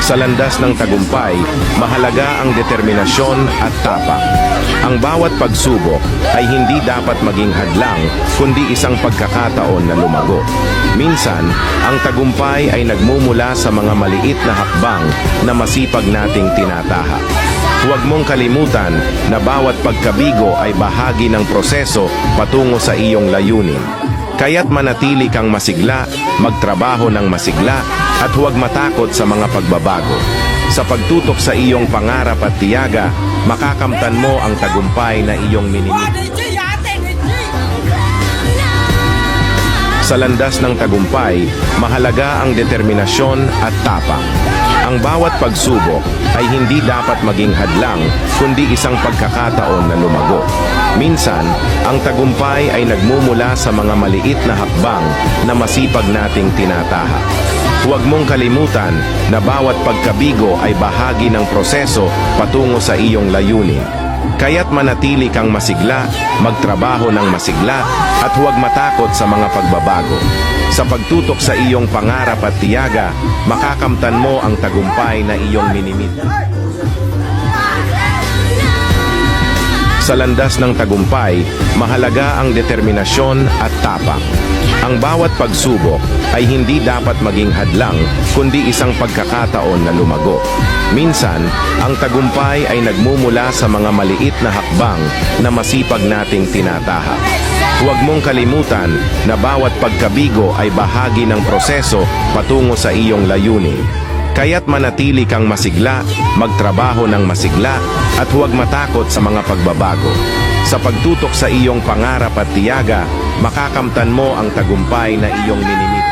Sa landas ng tagumpay, mahalaga ang determinasyon at tapang. Ang bawat pagsubok ay hindi dapat maging hadlang, kundi isang pagkakataon na lumago. Minsan, ang tagumpay ay nagmumula sa mga maliit na hakbang na masipag nating tinatahak. Huwag mong kalimutan na bawat pagkabigo ay bahagi ng proseso patungo sa iyong layunin. Kaya't manatili kang masigla, magtrabaho ng masigla, at huwag matakot sa mga pagbabago. Sa pagtutok sa iyong pangarap at tiyaga, makakamtan mo ang tagumpay na iyong minimit. Sa landas ng tagumpay, mahalaga ang determinasyon at tapang. Ang bawat pagsubok ay hindi dapat maging hadlang, kundi isang pagkakataon na lumago. Minsan, ang tagumpay ay nagmumula sa mga maliit na hakbang na masipag nating tinatahak. Huwag mong kalimutan na bawat pagkabigo ay bahagi ng proseso patungo sa iyong layunin. Kaya't manatili kang masigla, magtrabaho ng masigla, at huwag matakot sa mga pagbabago. Sa pagtutok sa iyong pangarap at tiyaga, makakamtan mo ang tagumpay na iyong minimit. Sa landas ng tagumpay, mahalaga ang determinasyon at tapang. Ang bawat pagsubok ay hindi dapat maging hadlang, kundi isang pagkakataon na lumago. Minsan, ang tagumpay ay nagmumula sa mga maliit na hakbang na masipag nating tinatahak. Huwag mong kalimutan na bawat pagkabigo ay bahagi ng proseso patungo sa iyong layunin. Kaya't manatili kang masigla, magtrabaho ng masigla, at huwag matakot sa mga pagbabago. Sa pagtutok sa iyong pangarap at tiyaga, makakamtan mo ang tagumpay na iyong minimit.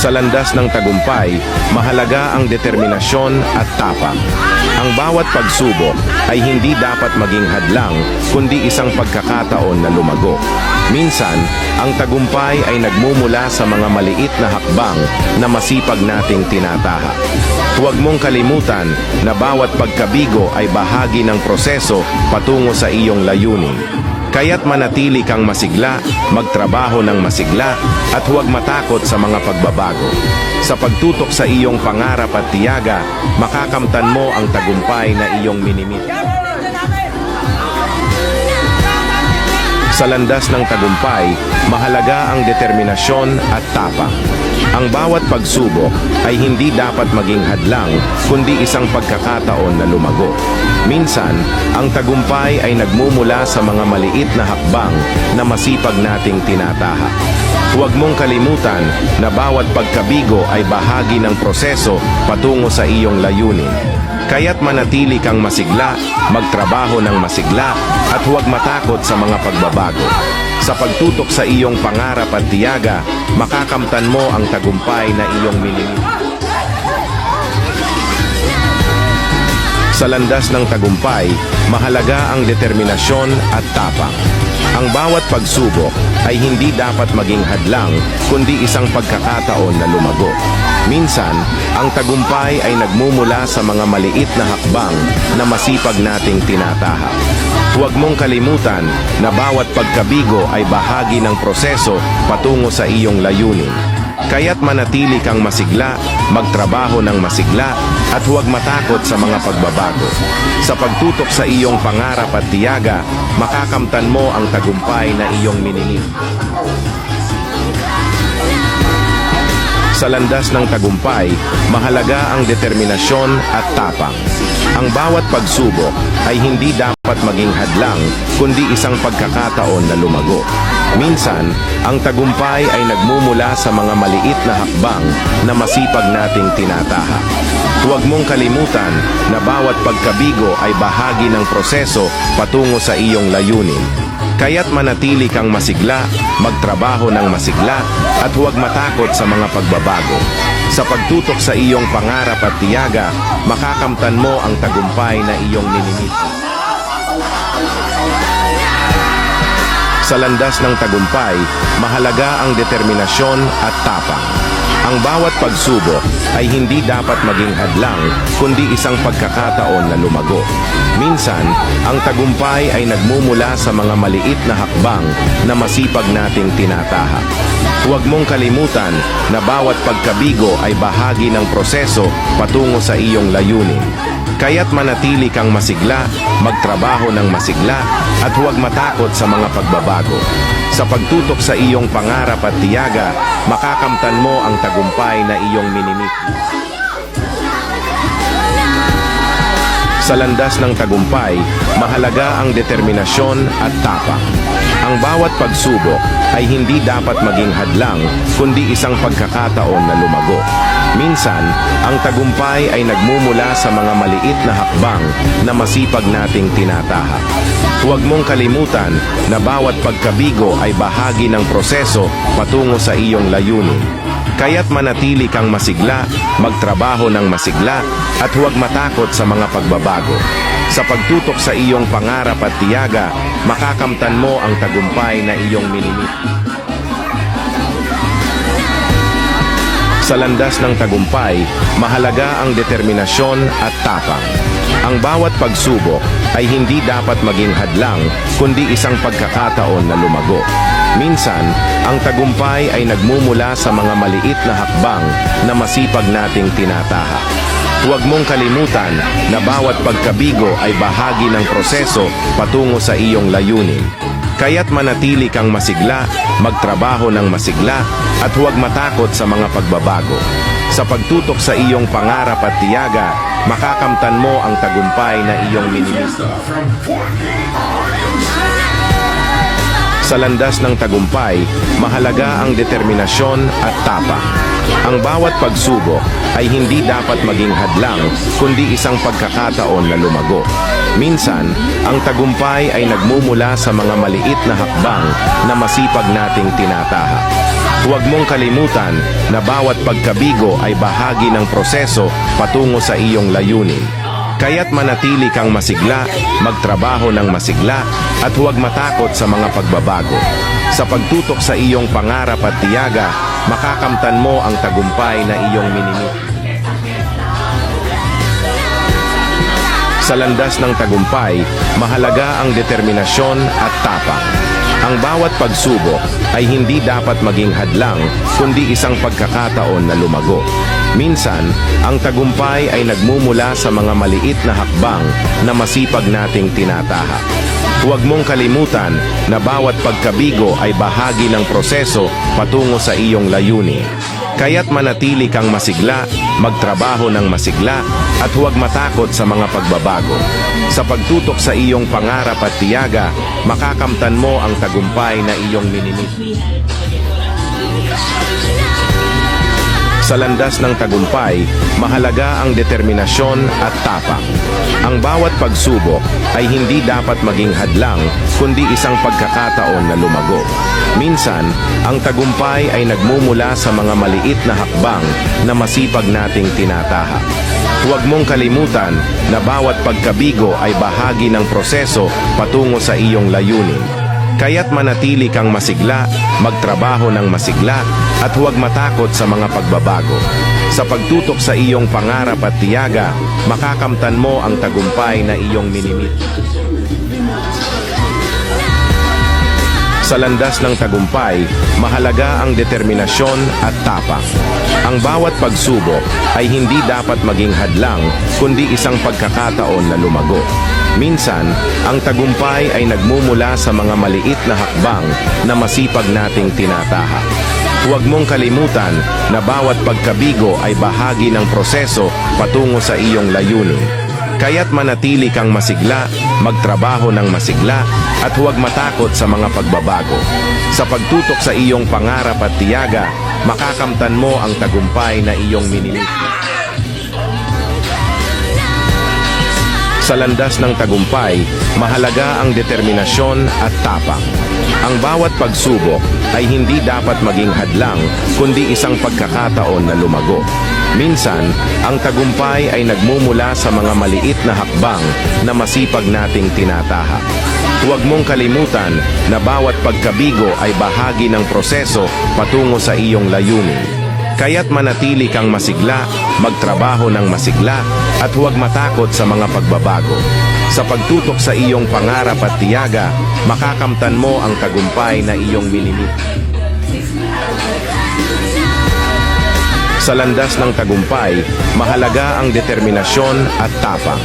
Sa landas ng tagumpay, mahalaga ang determinasyon at tapang. Ang bawat pagsubok ay hindi dapat maging hadlang, kundi isang pagkakataon na lumago. Minsan, ang tagumpay ay nagmumula sa mga maliit na hakbang na masipag nating tinatahak. Huwag mong kalimutan na bawat pagkabigo ay bahagi ng proseso patungo sa iyong layunin. Kaya't manatili kang masigla, magtrabaho ng masigla, at huwag matakot sa mga pagbabago. Sa pagtutok sa iyong pangarap at tiyaga, makakamtan mo ang tagumpay na iyong minimit. Sa landas ng tagumpay, mahalaga ang determinasyon at tapang. Ang bawat pagsubok ay hindi dapat maging hadlang, kundi isang pagkakataon na lumago. Minsan, ang tagumpay ay nagmumula sa mga maliit na hakbang na masipag nating tinatahak. Huwag mong kalimutan na bawat pagkabigo ay bahagi ng proseso patungo sa iyong layunin. Kaya't manatili kang masigla, magtrabaho ng masigla, at huwag matakot sa mga pagbabago. Sa pagtutok sa iyong pangarap at tiyaga, makakamtan mo ang tagumpay na iyong minimit. Sa landas ng tagumpay, mahalaga ang determinasyon at tapang. Ang bawat pagsubok ay hindi dapat maging hadlang, kundi isang pagkakataon na lumago. Minsan, ang tagumpay ay nagmumula sa mga maliit na hakbang na masipag nating tinatahak. Huwag mong kalimutan na bawat pagkabigo ay bahagi ng proseso patungo sa iyong layunin. Kaya't manatili kang masigla, magtrabaho ng masigla, at huwag matakot sa mga pagbabago. Sa pagtutok sa iyong pangarap at tiyaga, makakamtan mo ang tagumpay na iyong minimit. Sa landas ng tagumpay, mahalaga ang determinasyon at tapang. Ang bawat pagsubok ay hindi dapat maging hadlang, kundi isang pagkakataon na lumago. Minsan, ang tagumpay ay nagmumula sa mga maliit na hakbang na masipag nating tinatahak. Huwag mong kalimutan na bawat pagkabigo ay bahagi ng proseso patungo sa iyong layunin. Kaya't manatili kang masigla, magtrabaho ng masigla, at huwag matakot sa mga pagbabago. Sa pagtutok sa iyong pangarap at tiyaga, makakamtan mo ang tagumpay na iyong minimit. Sa landas ng tagumpay, mahalaga ang determinasyon at tapang. Ang bawat pagsubok ay hindi dapat maging hadlang, kundi isang pagkakataon na lumago. Minsan, ang tagumpay ay nagmumula sa mga maliit na hakbang na masipag nating tinatahak. Huwag mong kalimutan na bawat pagkabigo ay bahagi ng proseso patungo sa iyong layunin. Kaya't manatili kang masigla, magtrabaho ng masigla, at huwag matakot sa mga pagbabago. Sa pagtutok sa iyong pangarap at tiyaga, makakamtan mo ang tagumpay na iyong minimiti. Sa landas ng tagumpay, mahalaga ang determinasyon at tapang. Ang bawat pagsubok ay hindi dapat maging hadlang, kundi isang pagkakataon na lumago. Minsan, ang tagumpay ay nagmumula sa mga maliit na hakbang na masipag nating tinatahak. Huwag mong kalimutan na bawat pagkabigo ay bahagi ng proseso patungo sa iyong layunin. Kaya't manatili kang masigla, magtrabaho ng masigla, at huwag matakot sa mga pagbabago. Sa pagtutok sa iyong pangarap at tiyaga, makakamtan mo ang tagumpay na iyong minimiti. Sa landas ng tagumpay, mahalaga ang determinasyon at tapang. Ang bawat pagsubok ay hindi dapat maging hadlang, kundi isang pagkakataon na lumago. Minsan, ang tagumpay ay nagmumula sa mga maliit na hakbang na masipag nating tinatahak. Huwag mong kalimutan na bawat pagkabigo ay bahagi ng proseso patungo sa iyong layunin. Kaya't manatili kang masigla, magtrabaho ng masigla, at huwag matakot sa mga pagbabago. Sa pagtutok sa iyong pangarap at tiyaga, makakamtan mo ang tagumpay na iyong minimiti. Sa landas ng tagumpay, mahalaga ang determinasyon at tapang. Ang bawat pagsubok ay hindi dapat maging hadlang, kundi isang pagkakataon na lumago. Minsan, ang tagumpay ay nagmumula sa mga maliit na hakbang na masipag nating tinatahak. Huwag mong kalimutan na bawat pagkabigo ay bahagi ng proseso patungo sa iyong layunin. Kaya't manatili kang masigla, magtrabaho ng masigla, at huwag matakot sa mga pagbabago. Sa pagtutok sa iyong pangarap at tiyaga, makakamtan mo ang tagumpay na iyong minimiti. Sa landas ng tagumpay, mahalaga ang determinasyon at tapang. Ang bawat pagsubok ay hindi dapat maging hadlang, kundi isang pagkakataon na lumago. Minsan, ang tagumpay ay nagmumula sa mga maliit na hakbang na masipag nating tinatahak. Huwag mong kalimutan na bawat pagkabigo ay bahagi ng proseso patungo sa iyong layunin. Kaya't manatili kang masigla, magtrabaho ng masigla, at huwag matakot sa mga pagbabago. Sa pagtutok sa iyong pangarap at tiyaga, makakamtan mo ang tagumpay na iyong minimiti. Sa landas ng tagumpay, mahalaga ang determinasyon at tapang. Ang bawat pagsubok ay hindi dapat maging hadlang, kundi isang pagkakataon na lumago. Minsan, ang tagumpay ay nagmumula sa mga maliit na hakbang na masipag nating tinatahak. Huwag mong kalimutan na bawat pagkabigo ay bahagi ng proseso patungo sa iyong layunin. Kaya't manatili kang masigla, magtrabaho ng masigla, at huwag matakot sa mga pagbabago. Sa pagtutok sa iyong pangarap at tiyaga, makakamtan mo ang tagumpay na iyong minimiti. Sa landas ng tagumpay, mahalaga ang determinasyon at tapang. Ang bawat pagsubok ay hindi dapat maging hadlang, kundi isang pagkakataon na lumago. Minsan, ang tagumpay ay nagmumula sa mga maliit na hakbang na masipag nating tinatahak. Huwag mong kalimutan na bawat pagkabigo ay bahagi ng proseso patungo sa iyong layunin. Kaya't manatili kang masigla, magtrabaho ng masigla, at huwag matakot sa mga pagbabago. Sa pagtutok sa iyong pangarap at tiyaga, makakamtan mo ang tagumpay na iyong minimiti. Sa landas ng tagumpay, mahalaga ang determinasyon at tapang. Ang bawat pagsubok ay hindi dapat maging hadlang, kundi isang pagkakataon na lumago. Minsan, ang tagumpay ay nagmumula sa mga maliit na hakbang na masipag nating tinatahak. Huwag mong kalimutan na bawat pagkabigo ay bahagi ng proseso patungo sa iyong layunin. Kaya't manatili kang masigla, magtrabaho ng masigla, at huwag matakot sa mga pagbabago. Sa pagtutok sa iyong pangarap at tiyaga, makakamtan mo ang tagumpay na iyong minimit. Sa landas ng tagumpay, mahalaga ang determinasyon at tapang.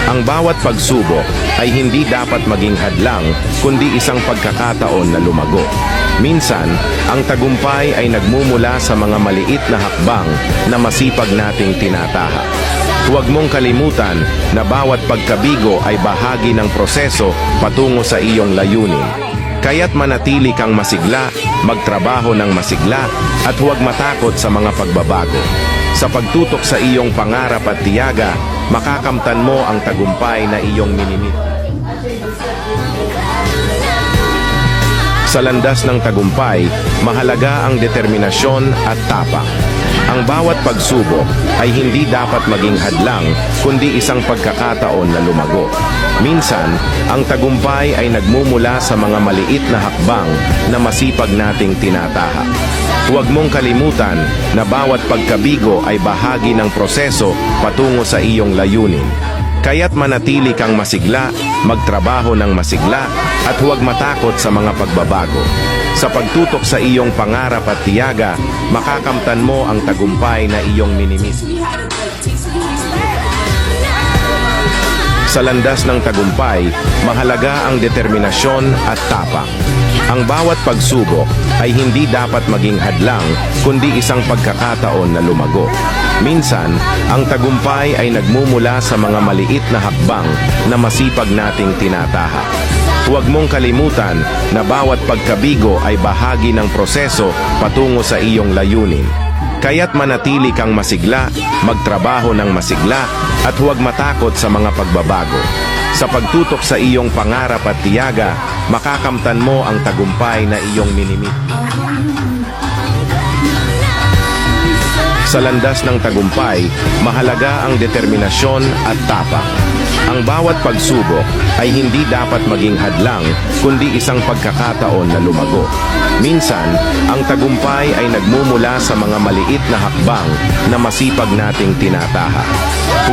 Ang bawat pagsubok ay hindi dapat maging hadlang, kundi isang pagkakataon na lumago. Minsan, ang tagumpay ay nagmumula sa mga maliit na hakbang na masipag nating tinatahak. Huwag mong kalimutan na bawat pagkabigo ay bahagi ng proseso patungo sa iyong layunin. Kaya't manatili kang masigla, magtrabaho ng masigla, at huwag matakot sa mga pagbabago. Sa pagtutok sa iyong pangarap at tiyaga, makakamtan mo ang tagumpay na iyong minimit. Sa landas ng tagumpay, mahalaga ang determinasyon at tapang. Ang bawat pagsubok ay hindi dapat maging hadlang, kundi isang pagkakataon na lumago. Minsan, ang tagumpay ay nagmumula sa mga maliit na hakbang na masipag nating tinatahak. Huwag mong kalimutan na bawat pagkabigo ay bahagi ng proseso patungo sa iyong layunin. Kaya't manatili kang masigla, magtrabaho ng masigla, at huwag matakot sa mga pagbabago. Sa pagtutok sa iyong pangarap at tiyaga, makakamtan mo ang tagumpay na iyong minimit. Sa landas ng tagumpay, mahalaga ang determinasyon at tapang. Ang bawat pagsubok ay hindi dapat maging hadlang, kundi isang pagkakataon na lumago. Minsan, ang tagumpay ay nagmumula sa mga maliit na hakbang na masipag nating tinatahak. Huwag mong kalimutan na bawat pagkabigo ay bahagi ng proseso patungo sa iyong layunin. Kaya't manatili kang masigla, magtrabaho ng masigla, at huwag matakot sa mga pagbabago. Sa pagtutok sa iyong pangarap at tiyaga, makakamtan mo ang tagumpay na iyong minimit. Sa landas ng tagumpay, mahalaga ang determinasyon at tapang. Ang bawat pagsubok ay hindi dapat maging hadlang, kundi isang pagkakataon na lumago. Minsan, ang tagumpay ay nagmumula sa mga maliit na hakbang na masipag nating tinatahak.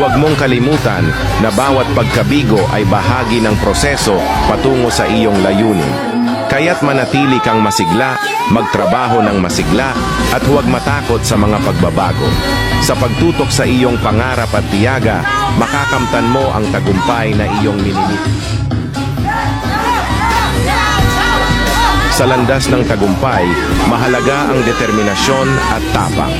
Huwag mong kalimutan na bawat pagkabigo ay bahagi ng proseso patungo sa iyong layunin. Kaya't manatili kang masigla, magtrabaho ng masigla, at huwag matakot sa mga pagbabago. Sa pagtutok sa iyong pangarap at tiyaga, makakamtan mo ang tagumpay na iyong minimit. Sa landas ng tagumpay, mahalaga ang determinasyon at tapang.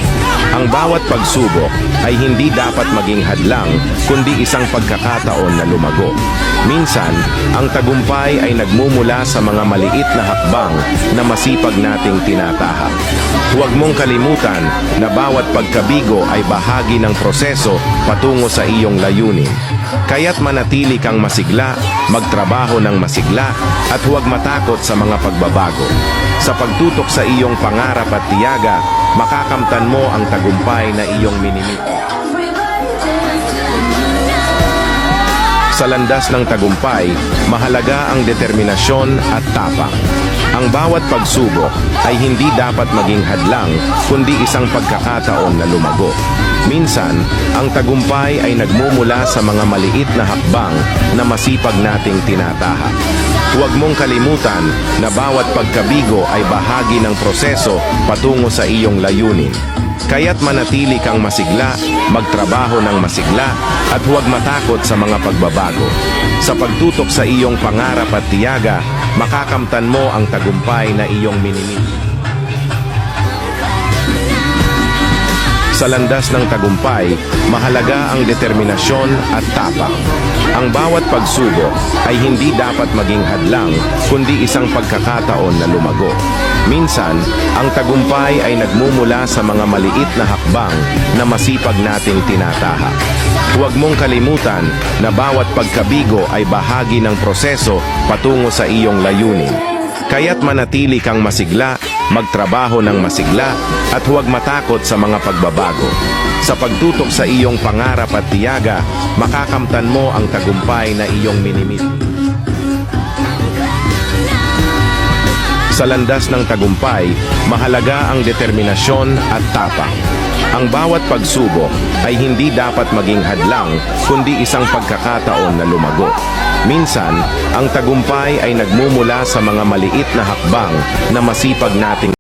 Ang bawat pagsubok ay hindi dapat maging hadlang, kundi isang pagkakataon na lumago. Minsan, ang tagumpay ay nagmumula sa mga maliit na hakbang na masipag nating tinatahak. Huwag mong kalimutan na bawat pagkabigo ay bahagi ng proseso patungo sa iyong layunin. Kaya't manatili kang masigla, magtrabaho ng masigla, at huwag matakot sa mga pagbabago. Sa pagtutok sa iyong pangarap at tiyaga, makakamtan mo ang tagumpay na iyong minimit. Sa landas ng tagumpay, mahalaga ang determinasyon at tapang. Ang bawat pagsubok ay hindi dapat maging hadlang, kundi isang pagkakataon na lumago. Minsan, ang tagumpay ay nagmumula sa mga maliit na hakbang na masipag nating tinatahak. Huwag mong kalimutan na bawat pagkabigo ay bahagi ng proseso patungo sa iyong layunin. Kaya't manatili kang masigla, magtrabaho ng masigla, at huwag matakot sa mga pagbabago. Sa pagtutok sa iyong pangarap at tiyaga, makakamtan mo ang tagumpay na iyong minimit. Sa landas ng tagumpay, mahalaga ang determinasyon at tapang. Ang bawat pagsubok ay hindi dapat maging hadlang, kundi isang pagkakataon na lumago. Minsan, ang tagumpay ay nagmumula sa mga maliit na hakbang na masipag nating tinatahak. Huwag mong kalimutan na bawat pagkabigo ay bahagi ng proseso patungo sa iyong layunin. Kaya't manatili kang masigla, magtrabaho ng masigla, at huwag matakot sa mga pagbabago. Sa pagtutok sa iyong pangarap at tiyaga, makakamtan mo ang tagumpay na iyong minimit. Sa landas ng tagumpay, mahalaga ang determinasyon at tapang. Ang bawat pagsubok ay hindi dapat maging hadlang, kundi isang pagkakataon na lumago. Minsan, ang tagumpay ay nagmumula sa mga maliit na hakbang na masipag nating